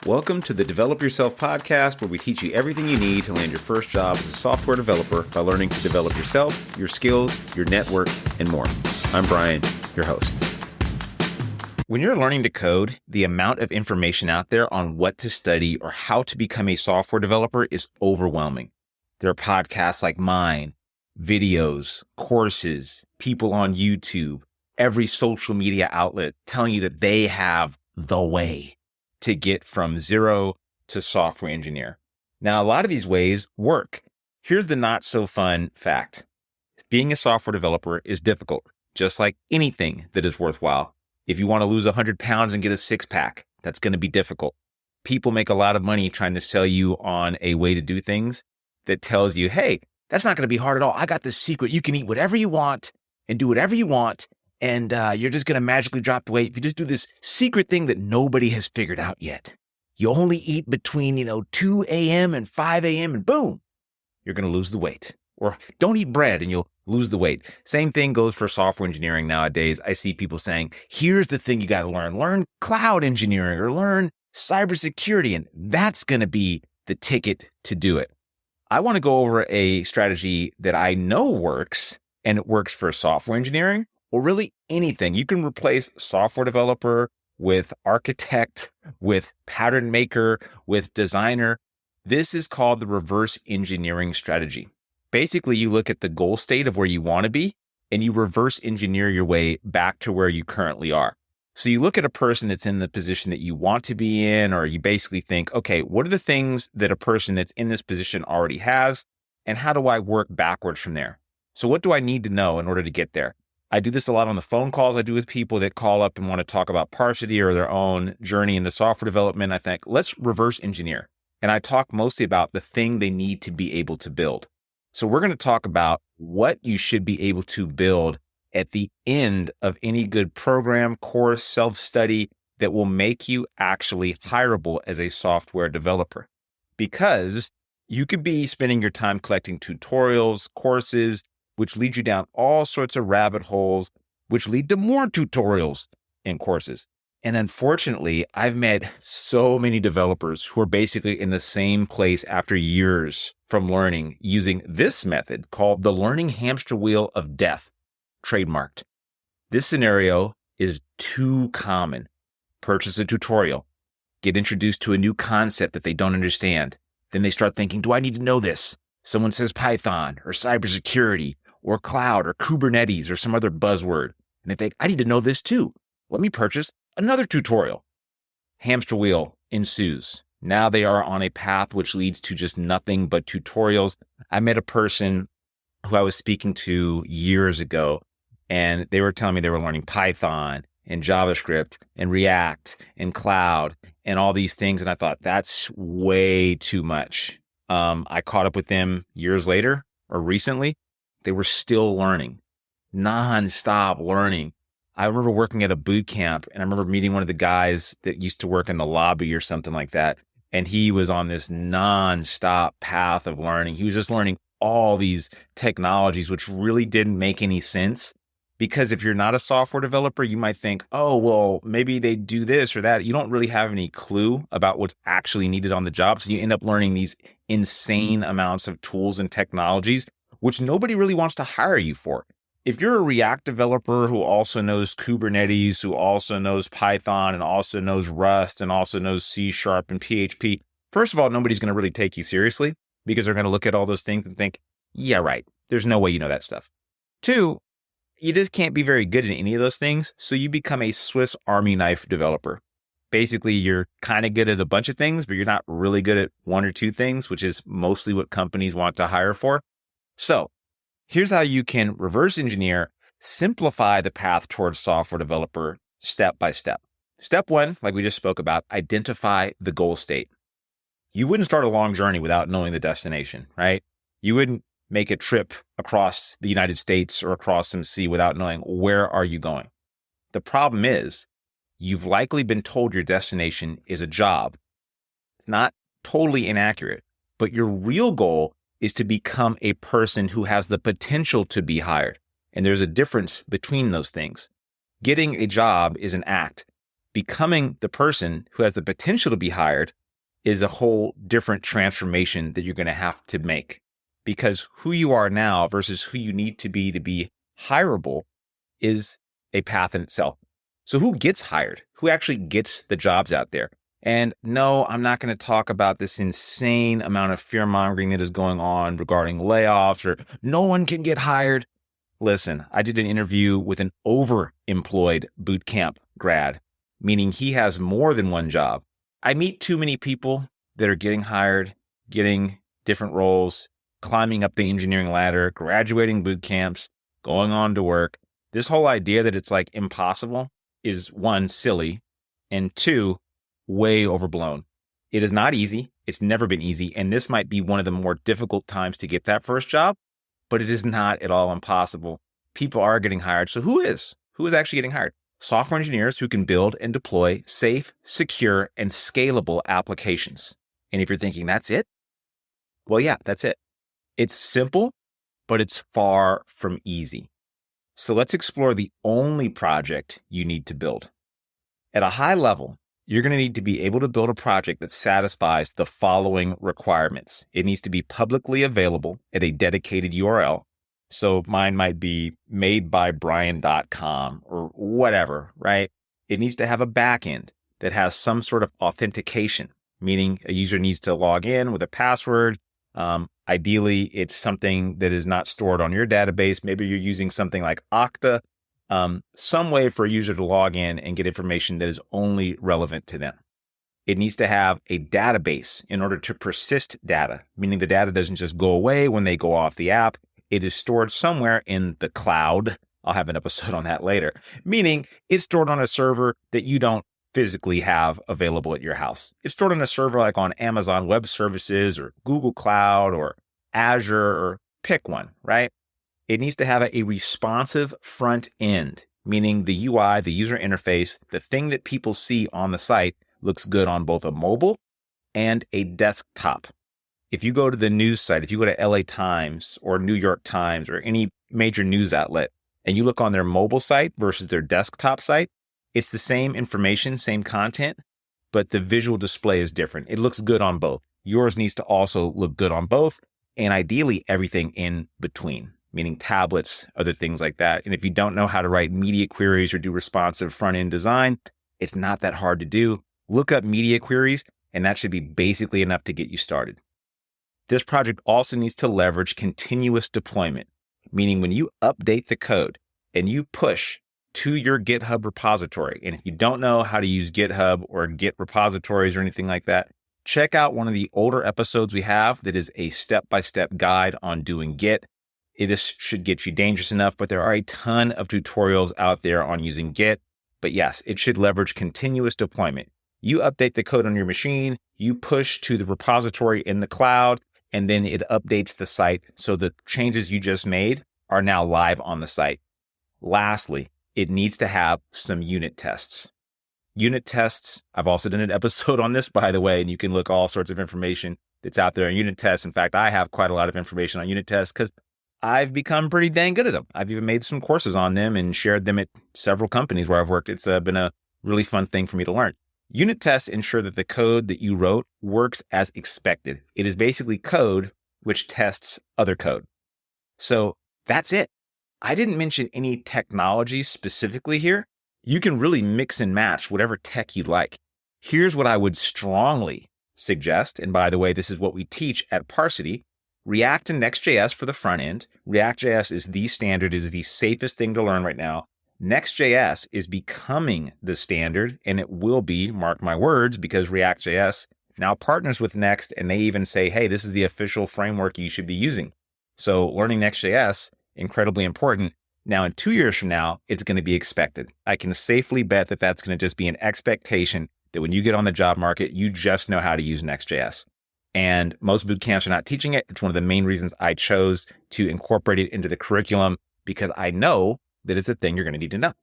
Welcome to the Develop Yourself podcast, where we teach you everything you need to land your first job as a software developer by learning to develop yourself, your skills, your network, and more. I'm Brian, your host. When you're learning to code, the amount of information out there on what to study or how to become a software developer is overwhelming. There are podcasts like mine, videos, courses, people on YouTube, every social media outlet telling you that they have the way to get from zero to software engineer. Now, a lot of these ways work. Here's the not so fun fact. Being a software developer is difficult, just like anything that is worthwhile. If you want to lose 100 pounds and get a six-pack, that's going to be difficult. People make a lot of money trying to sell you on a way to do things that tells you, hey, that's not going to be hard at all. I got this secret. You can eat whatever you want and do whatever you want, and you're just going to magically drop the weight. If you just do this secret thing that nobody has figured out yet. You only eat between, 2 a.m. and 5 a.m. and boom, you're going to lose the weight. Or don't eat bread and you'll lose the weight. Same thing goes for software engineering nowadays. I see people saying, here's the thing you got to learn. Learn cloud engineering or learn cybersecurity, and that's going to be the ticket to do it. I want to go over a strategy that I know works, and it works for software engineering or really anything. You can replace software developer with architect, with pattern maker, with designer. This is called the reverse engineering strategy. Basically, you look at the goal state of where you want to be, and you reverse engineer your way back to where you currently are. So you look at a person that's in the position that you want to be in, or you basically think, okay, what are the things that a person that's in this position already has, and how do I work backwards from there? So what do I need to know in order to get there? I do this a lot on the phone calls I do with people that call up and want to talk about Parsity or their own journey into software development. I think, let's reverse engineer. And I talk mostly about the thing they need to be able to build. So we're going to talk about what you should be able to build at the end of any good program, course, self-study that will make you actually hireable as a software developer. Because you could be spending your time collecting tutorials, courses, which lead you down all sorts of rabbit holes, which lead to more tutorials and courses. And unfortunately, I've met so many developers who are basically in the same place after years from learning using this method called the learning hamster wheel of death, trademarked. This scenario is too common. Purchase a tutorial, get introduced to a new concept that they don't understand. Then they start thinking, do I need to know this? Someone says Python or cybersecurity or cloud or Kubernetes or some other buzzword. And they think, I need to know this too. Let me purchase another tutorial. Hamster wheel ensues. Now they are on a path which leads to just nothing but tutorials. I met a person who I was speaking to years ago, and they were telling me they were learning Python and JavaScript and React and cloud and all these things. And I thought, that's way too much. I caught up with them years later or recently. They were still learning, nonstop learning. I remember working at a boot camp, and I remember meeting one of the guys that used to work in the lobby or something like that. And he was on this nonstop path of learning. He was just learning all these technologies, which really didn't make any sense. Because if you're not a software developer, you might think, oh, well, maybe they do this or that. You don't really have any clue about what's actually needed on the job. So you end up learning these insane amounts of tools and technologies, which nobody really wants to hire you for. If you're a React developer who also knows Kubernetes, who also knows Python and also knows Rust and also knows C# and PHP, first of all, nobody's going to really take you seriously because they're going to look at all those things and think, yeah, right, there's no way you know that stuff. Two, you just can't be very good at any of those things, so you become a Swiss Army knife developer. Basically, you're kind of good at a bunch of things, but you're not really good at one or two things, which is mostly what companies want to hire for. So here's how you can reverse engineer, simplify the path towards software developer step by step. Step one, like we just spoke about, identify the goal state. You wouldn't start a long journey without knowing the destination, right? You wouldn't make a trip across the United States or across some sea without knowing where are you going. The problem is you've likely been told your destination is a job. It's not totally inaccurate, but your real goal is to become a person who has the potential to be hired. And there's a difference between those things. Getting a job is an act. becoming the person who has the potential to be hired is a whole different transformation that you're going to have to make, because who you are now versus who you need to be hireable is a path in itself. So who gets hired? Who actually gets the jobs out there? And no, I'm not going to talk about this insane amount of fear mongering that is going on regarding layoffs or no one can get hired. Listen, I did an interview with an overemployed boot camp grad, meaning he has more than one job. I meet too many people that are getting hired, getting different roles, climbing up the engineering ladder, graduating boot camps, going on to work. This whole idea that it's like impossible is, one, silly, and two, way overblown. It is not easy. It's never been easy. And this might be one of the more difficult times to get that first job, but it is not at all impossible. People are getting hired. So who is? Who is actually getting hired? Software engineers who can build and deploy safe, secure, and scalable applications. And if you're thinking that's it, well, yeah, that's it. It's simple, but it's far from easy. So let's explore the only project you need to build. At a high level, you're going to need to be able to build a project that satisfies the following requirements. It needs to be publicly available at a dedicated URL. So mine might be madebybrian.com or whatever, right? It needs to have a backend that has some sort of authentication, meaning a user needs to log in with a password. Ideally, it's something that is not stored on your database. Maybe you're using something like Okta, some way for a user to log in and get information that is only relevant to them. It needs to have a database in order to persist data, meaning the data doesn't just go away when they go off the app. It is stored somewhere in the cloud. I'll have an episode on that later, meaning it's stored on a server that you don't physically have available at your house. It's stored on a server like on Amazon Web Services or Google Cloud or Azure or pick one, right? It needs to have a responsive front end, meaning the UI, the user interface, the thing that people see on the site looks good on both a mobile and a desktop. If you go to the news site, if you go to LA Times or New York Times or any major news outlet, and you look on their mobile site versus their desktop site, it's the same information, same content, but the visual display is different. It looks good on both. Yours needs to also look good on both, and ideally everything in between, meaning tablets, other things like that. And if you don't know how to write media queries or do responsive front-end design, it's not that hard to do. Look up media queries, and that should be basically enough to get you started. This project also needs to leverage continuous deployment, meaning when you update the code and you push to your GitHub repository, and if you don't know how to use GitHub or Git repositories or anything like that, check out one of the older episodes we have that is a step-by-step guide on doing Git. This should get you dangerous enough, but there are a ton of tutorials out there on using Git. But yes, it should leverage continuous deployment. You update the code on your machine, you push to the repository in the cloud, and then it updates the site so the changes you just made are now live on the site. Lastly, it needs to have some unit tests. Unit tests, I've also done an episode on this, by the way, and you can look all sorts of information that's out there on unit tests. In fact, I have quite a lot of information on unit tests because I've become pretty dang good at them. I've even made some courses on them and shared them at several companies where I've worked. It's been a really fun thing for me to learn. Unit tests ensure that the code that you wrote works as expected. It is basically code which tests other code. So that's it. I didn't mention any technology specifically here. You can really mix and match whatever tech you'd like. Here's what I would strongly suggest. And by the way, this is what we teach at Parsity. React and Next.js for the front end. React.js is the standard. It is the safest thing to learn right now. Next.js is becoming the standard, and it will be, mark my words, because React.js now partners with Next, and they even say, hey, this is the official framework you should be using. So learning Next.js, incredibly important. Now, in 2 years from now, it's going to be expected. I can safely bet that that's going to just be an expectation that when you get on the job market, you just know how to use Next.js. And most boot camps are not teaching it. It's one of the main reasons I chose to incorporate it into the curriculum, because I know that it's a thing you're going to need to know.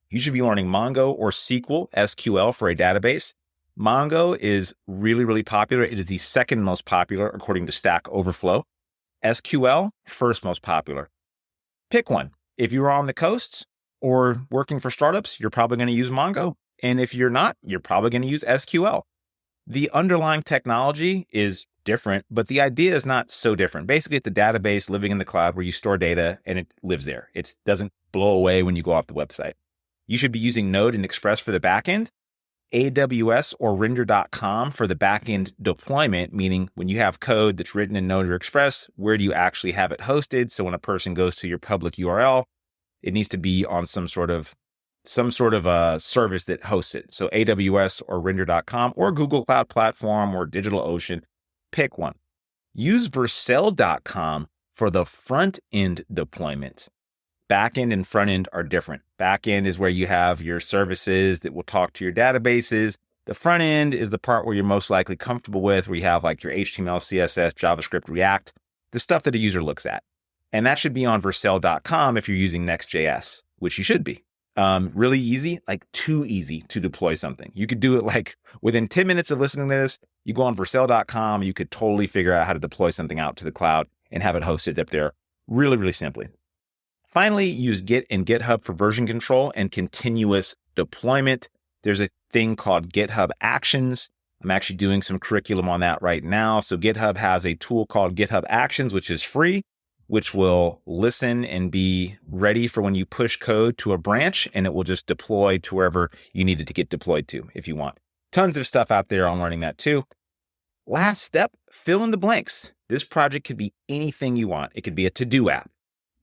You should be learning Mongo or SQL for a database. Mongo is really, really popular. It is the second most popular according to Stack Overflow. SQL, first most popular. Pick one. If you're on the coasts or working for startups, you're probably going to use Mongo. And if you're not, you're probably going to use SQL. The underlying technology is different, but the idea is not so different. Basically, it's a database living in the cloud where you store data and it lives there. It doesn't blow away when you go off the website. You should be using Node and Express for the backend, AWS or render.com for the backend deployment, meaning when you have code that's written in Node or Express, where do you actually have it hosted? So when a person goes to your public URL, it needs to be on some sort of a service that hosts it. So AWS or render.com or Google Cloud Platform or DigitalOcean, pick one. Use Vercel.com for the front end deployment. Backend and front end are different. Backend is where you have your services that will talk to your databases. The front end is the part where you're most likely comfortable with, where you have like your HTML, CSS, JavaScript, React, the stuff that a user looks at. And that should be on Vercel.com if you're using Next.js, which you should be. Really easy, like too easy to deploy something. You could do it like within 10 minutes of listening to this, you go on Vercel.com, you could totally figure out how to deploy something out to the cloud and have it hosted up there really, really simply. Finally, use Git and GitHub for version control and continuous deployment. There's a thing called GitHub Actions. I'm actually doing some curriculum on that right now. So GitHub has a tool called GitHub Actions, which is free, which will listen and be ready for when you push code to a branch, and it will just deploy to wherever you need it to get deployed to if you want. Tons of stuff out there on learning that too. Last step, fill in the blanks. This project could be anything you want. It could be a to-do app.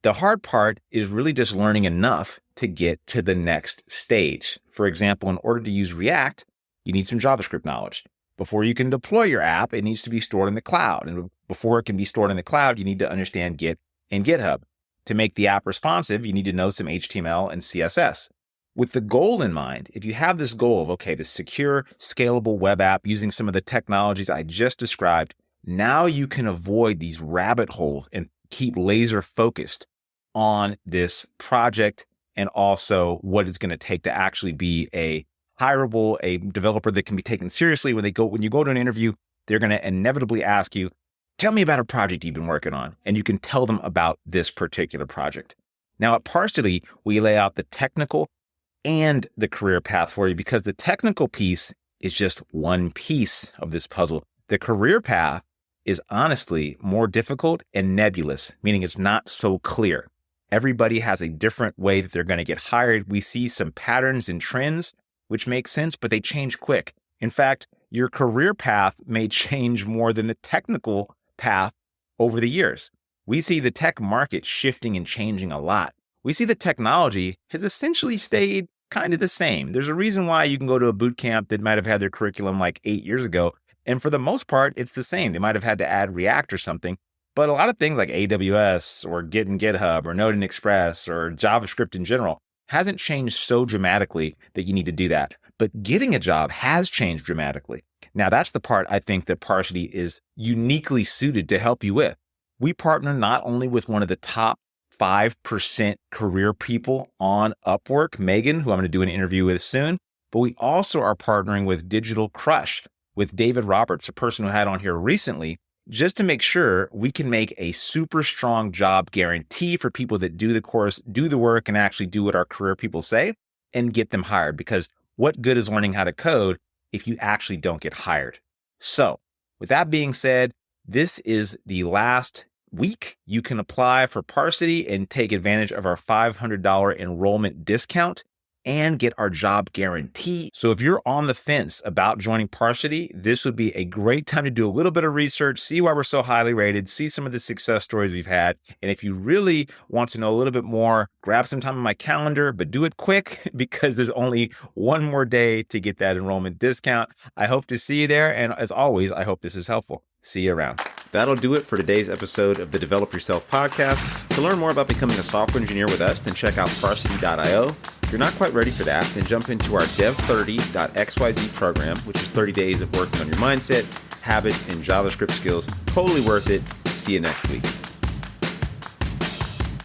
The hard part is really just learning enough to get to the next stage. For example, in order to use React, you need some JavaScript knowledge. Before you can deploy your app, it needs to be stored in the cloud. And before it can be stored in the cloud, you need to understand Git and GitHub. To make the app responsive, you need to know some HTML and CSS. With the goal in mind, if you have this goal of, okay, this secure, scalable web app using some of the technologies I just described, now you can avoid these rabbit holes and keep laser focused on this project and also what it's going to take to actually be a hireable, a developer that can be taken seriously. When you go to an interview, they're going to inevitably ask you, tell me about a project you've been working on, and you can tell them about this particular project. Now at Parsity, we lay out the technical and the career path for you because the technical piece is just one piece of this puzzle. The career path is honestly more difficult and nebulous, meaning it's not so clear. Everybody has a different way that they're going to get hired. We see some patterns and trends, which make sense, but they change quick. In fact, your career path may change more than the technical path over the years. We see the tech market shifting and changing a lot. We see the technology has essentially stayed kind of the same. There's a reason why you can go to a boot camp that might have had their curriculum like 8 years ago. And for the most part, it's the same. They might have had to add React or something. But a lot of things like AWS or Git and GitHub or Node and Express or JavaScript in general hasn't changed so dramatically that you need to do that. But getting a job has changed dramatically. Now, that's the part I think that Parsity is uniquely suited to help you with. We partner not only with one of the top 5% career people on Upwork, Megan, who I'm going to do an interview with soon, but we also are partnering with Digital Crush, with David Roberts, a person who had on here recently, just to make sure we can make a super strong job guarantee for people that do the course, do the work, and actually do what our career people say and get them hired. Because what good is learning how to code if you actually don't get hired? So with that being said, this is the last week you can apply for Parsity and take advantage of our $500 enrollment discount and get our job guarantee. So if you're on the fence about joining Parsity, this would be a great time to do a little bit of research, see why we're so highly rated, see some of the success stories we've had. And if you really want to know a little bit more, grab some time in my calendar, but do it quick because there's only one more day to get that enrollment discount. I hope to see you there. And as always, I hope this is helpful. See you around. That'll do it for today's episode of the Develop Yourself podcast. To learn more about becoming a software engineer with us, then check out Parsity.io. If you're not quite ready for that, then jump into our Dev30.xyz program, which is 30 days of working on your mindset, habits, and JavaScript skills. Totally worth it. See you next week.